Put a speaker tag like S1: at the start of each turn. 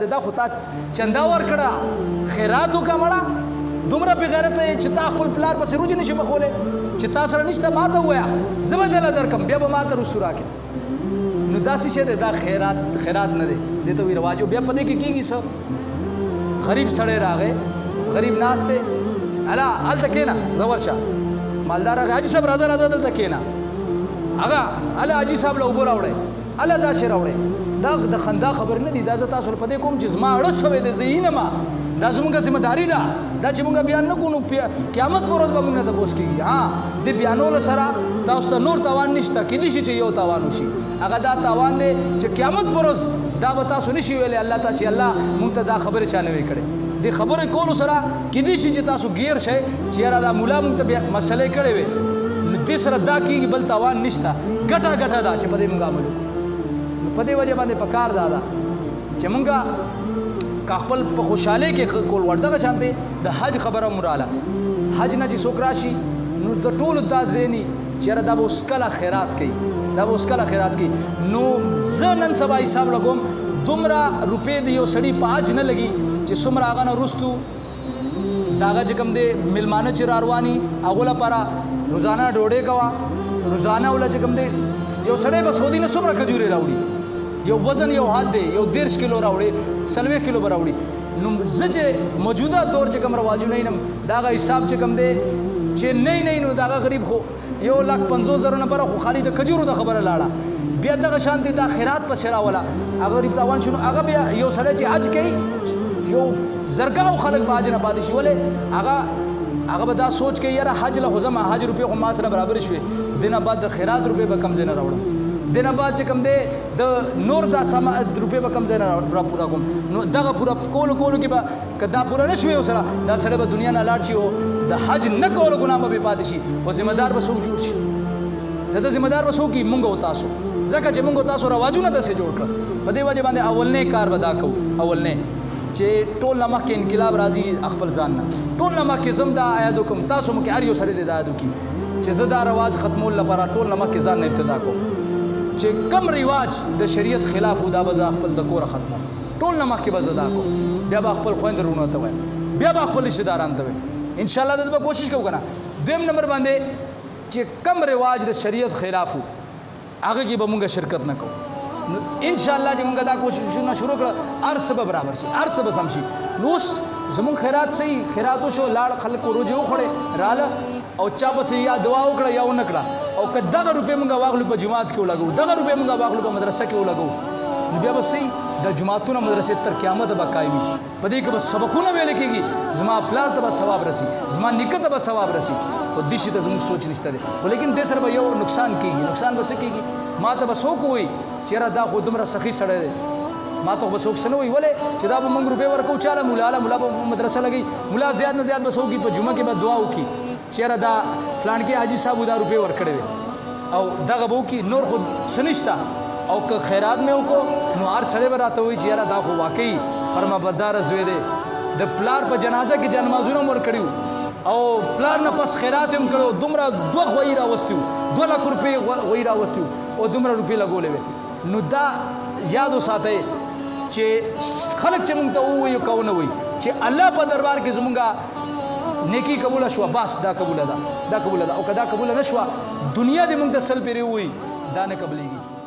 S1: دا خو تا چندا ورکړه خیرات وکړه مړه دومره بې غیرته یې چې تا خپل پلار پسې روجې نشي بخولی چې تا سره نشته ما ته ووایه زه به دله درکړم بیا به ما ته رسو راکړې نو داسې شی دی دا خیرات نه دی دې ته وایي رواج بیا په دې کې کېږي څه غریب سړی راغی غریب ناست دی هله هلته کښېنه زه ورشه مالدار راغی حاجي صاحب راځه دلته کښېنه هغه هله حاجي صاحب له اوبه راوړی هله دا شی راوړی دا د خندا خبر نه دي دا زه تاسو په دې کوم چې زما اړه شوی دی زه یې نه ما دا زموږ ذمہ داري ده دا چې موږ بیان نه کوو قیامت پر ورځ به موږ نه تپوس کېږي ها د بیانولو سره تاسو ته نور تاوان نشته کېدای شي چې یو تاوان وشي هغه دا تاوان دی چې قیامت پر ورځ دا به تاسو نشي ویلی الله ته چې الله موږ ته دا خبرې چا نه وی کړې د خبرې کولو سره کېدای شي چې تاسو ګیر شئ چې یاره دا مولا موږ ته مسلې کړې وې نو دې سره دا کېږي بل تاوان نشته ګټه ده چې په دې موږ عمل وکړو په دې وجه باندې پکار دا چې مونږه خپل په خوشحالۍ کې کول ور دغه شان دی د حج خبره مراله حج نه چې څوک راشي نو د ټولو دا ذهني چې یاره دا به اوس کله خیرات کوي نو زه نن سبا حساب لګوم دومره روپۍ د یو سړي په حج نه لګي چې څومره هغه نه وروستو د هغه چې کوم دی میلمانه چې را رواني هغو لپاره روزانه ډوډۍ کوه روزانه وله چې کوم دی یو سړی به سعودي نه څومره کجورې راوړي یو وزن یو حد دی یو 10 کیلو راوړي 40 کیلو به راوړي نو زه چې موجوده دور چې کوم رواجونه ینم د هغه حساب چې کوم دی چې نه نو د هغه غریب خو 1,50,000 نه بره خو خالي د کجورو د خبره لاړه بیا دغه شان دی دا خیرات پسې راوله هغه غریب تاوان شنو هغه بیا یو سړی چې حج کوي یو زرګاو خلک په حج نه پاتې شي ولې هغه به دا سوچ کوي یاره حج له خو زما حج روپۍ خو ما سره برابر شوې دینه بعد د خیرات روپۍ به کم ځای نه راوړم دینه بعد چې کوم دی د نور دا روپۍ به کم ځای نه را پوره کوم نو دغه پوره کولو کې به که دا پوره نه شوې سره دا سړی به دنیا نه لاړ شي او د حج نه کولو ګناه به پاتې شي خو ذمہ دار به څوک جوړ شي د ذمہ دار به څوک وي موږ او تاسو ځکه چې موږ او تاسو رواجونه داسې جوړ کړل په دې وجه باندې اولنی کار به دا کوو اولنی چې ټول نه مخکې انقلاب راځي خپل ځان نه ټول نه مخکې زم دا عیاد وکړم تاسو مو کې هر یو سړی د عیاد وکړي چې زه دا رواج ختمول لپاره ټول نه مخکې ځان نه ابتدا کوم چې کم رواج د شریعت خلاف و دا به زه خپل د کوره ختموم ټول نه مخکې به زه دا کوم بیا به خپل خویندې وروڼو ته وایم بیا به خپل رشته دارانو ته وایم انشاءالله دلته به کوشش کوو که نه دویم نمبر باندې چې کم رواج د شریعت خلاف و هغه کې به مونږ شرکت نه کوو نو انشاءالله چې مونږ دا کوششونه شروع کړه هر څه به برابر شي هر څه به سم شي نو اوس زمونږ خیرات صحیح خیرات وشو لاړ خلک روژې وخوړې راله او چا پسې یا دعا وکړه یا ونه کړه او که دغه روپۍ مونږ واخلو په جومات کې ولګو دغه روپۍ مونږ واخلو په مدرسه کې ولګو نو بیا به صحیح د جوماتونه مدرسې تر قیامته به قایمي په دې کې به سبقونه ویل کېږي زما پلار ته به ثواب رسي زما نیکه ته به ثواب رسي خو دې شي ته زموږ سوچ نشته دی خو لیکن دې سره به یو نقصان کېږي نقصان به څه کېږي ما ته به څوک وایي چې یاره دا خو دومره سخي سړی دی ما ته به څوک څه نه وایي ولې چې دا به موږ روپۍ ورکوو چاله ملا به مدرسه لګوي ملا زیات نه زیات به څه وکړي په جمعه کې به دعا وکړي چې یاره دا فلان کې حاجي صاحب دا روپۍ ورکړې وې او دغه به وکړي نور خو څه نشته او که خیرات مې وکړو نو هر سړی به راته وایي چې یاره دا خو واقعي فرمانبرداره زوی دی د پلار په جنازه کې جانمازونه مو ورکړي او پلار نه پس خیرات هم کړو دومره 2 غوی راوستي 2 لک روپۍ غوی راوستي او دومره روپۍ لګولې وې نو دا یاد وساتئ چې خلک چې موږ ته ووایي که ونه وایي چې الله په دربار کې زمونږ نیکی قبوله شوه بس دا قبوله ده او که دا قبوله نه شوه دنیا دې موږ ته سل پیرې ووایي دا نه قبلېږي